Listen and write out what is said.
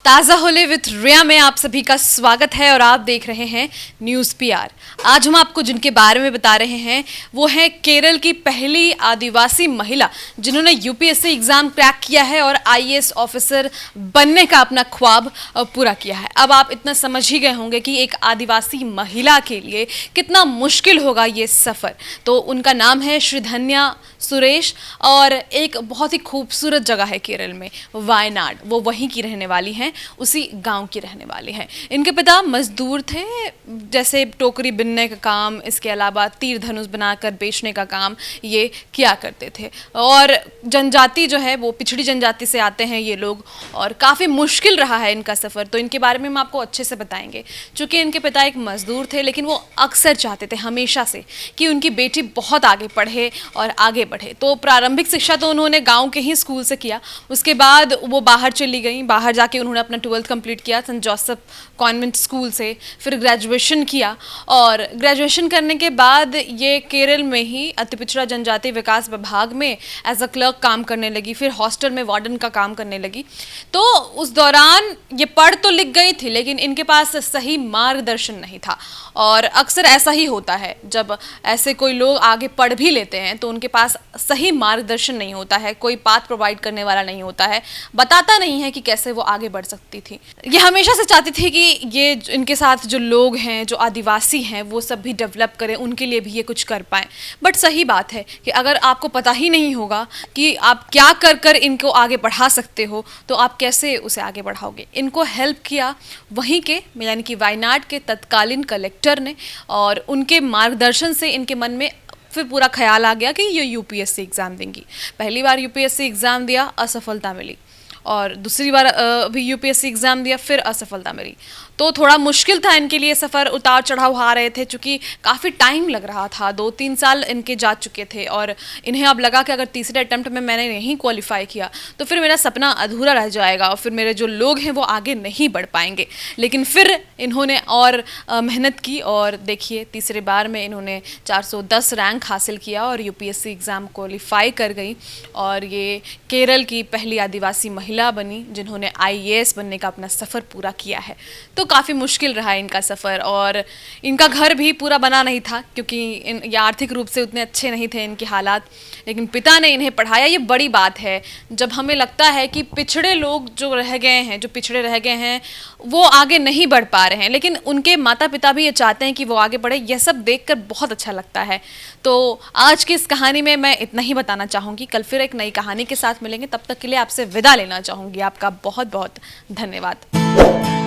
ताज़ा होले विथ रिया में आप सभी का स्वागत है और आप देख रहे हैं न्यूज़ पीआर। आज हम आपको जिनके बारे में बता रहे हैं वो है केरल की पहली आदिवासी महिला जिन्होंने यूपीएससी एग्जाम क्रैक किया है और आईएएस ऑफिसर बनने का अपना ख्वाब पूरा किया है। अब आप इतना समझ ही गए होंगे कि एक आदिवासी महिला के लिए कितना मुश्किल होगा ये सफ़र। तो उनका नाम है श्रीधन्या सुरेश और एक बहुत ही खूबसूरत जगह है केरल में, वायनाड। वो वहीं की रहने वाली हैं, उसी गांव की रहने वाली हैं। इनके पिता मजदूर थे, जैसे टोकरी बिनने का काम, इसके अलावा तीर धनुष बनाकर बेचने का काम ये किया करते थे। और जनजाति जो है वो पिछड़ी जनजाति से आते हैं ये लोग, और काफ़ी मुश्किल रहा है इनका सफ़र। तो इनके बारे में हम आपको अच्छे से बताएंगे। चूँकि इनके पिता एक मजदूर थे, लेकिन वो अक्सर चाहते थे हमेशा से कि उनकी बेटी बहुत आगे पढ़े और आगे बढ़े। तो प्रारंभिक शिक्षा तो उन्होंने गांव के ही स्कूल से किया। उसके बाद वो बाहर चली गई। बाहर जाके उन्होंने अपना 12th कंप्लीट किया सेंट जोसेफ कॉन्वेंट स्कूल से। फिर ग्रेजुएशन किया और ग्रेजुएशन करने के बाद ये केरल में ही अति पिछड़ा जनजाति विकास विभाग में एज अ क्लर्क काम करने लगी। फिर हॉस्टल में वार्डन का काम करने लगी। तो उस दौरान ये पढ़ तो लिख गई थी, लेकिन इनके पास सही मार्गदर्शन नहीं था। और अक्सर ऐसा ही होता है, जब ऐसे कोई लोग आगे पढ़ भी लेते हैं तो उनके पास सही मार्गदर्शन नहीं होता है, कोई पाथ प्रोवाइड करने वाला नहीं होता है, बताता नहीं है कि कैसे वो आगे बढ़ सकती थी। ये हमेशा से चाहती थी कि ये इनके साथ जो लोग हैं, जो आदिवासी हैं, वो सब भी डेवलप करें, उनके लिए भी ये कुछ कर पाएँ। बट सही बात है कि अगर आपको पता ही नहीं होगा कि आप क्या कर कर इनको आगे बढ़ा सकते हो, तो आप कैसे उसे आगे बढ़ाओगे। इनको हेल्प किया वहीं के, यानी कि वायनाड के तत्कालीन कलेक्टर ने, और उनके मार्गदर्शन से इनके मन में फिर पूरा ख्याल आ गया कि ये यूपीएससी एग्ज़ाम देंगी। पहली बार यूपीएससी एग्ज़ाम दिया, असफलता मिली, और दूसरी बार भी यूपीएससी एग्ज़ाम दिया, फिर असफलता मिली। तो थोड़ा मुश्किल था इनके लिए सफ़र, उतार चढ़ाव आ रहे थे, चूँकि काफ़ी टाइम लग रहा था। 2-3 साल इनके जा चुके थे और इन्हें अब लगा कि अगर तीसरे अटैम्प्ट में मैंने नहीं क्वालिफाई किया तो फिर मेरा सपना अधूरा रह जाएगा और फिर मेरे जो लोग हैं वो आगे नहीं बढ़ पाएंगे। लेकिन फिर इन्होंने और मेहनत की और देखिए तीसरे बार में इन्होंने 410 रैंक हासिल किया और यूपीएससी एग्ज़ाम क्वालिफाई कर गई और ये केरल की पहली आदिवासी महिला बनी जिन्होंने आईएएस बनने का अपना सफ़र पूरा किया है। तो काफ़ी मुश्किल रहा इनका सफ़र, और इनका घर भी पूरा बना नहीं था क्योंकि ये आर्थिक रूप से उतने अच्छे नहीं थे इनके हालात, लेकिन पिता ने इन्हें पढ़ाया। ये बड़ी बात है जब हमें लगता है कि पिछड़े लोग जो रह गए हैं, जो पिछड़े रह गए हैं, वो आगे नहीं बढ़ पा रहे हैं, लेकिन उनके माता पिता भी ये चाहते हैं कि वो आगे बढ़े। यह सब देखकर बहुत अच्छा लगता है। तो आज की इस कहानी में मैं इतना ही बताना चाहूँगी। कल फिर एक नई कहानी के साथ मिलेंगे, तब तक के लिए आपसे विदा लेना चाहूँगी। आपका बहुत बहुत धन्यवाद।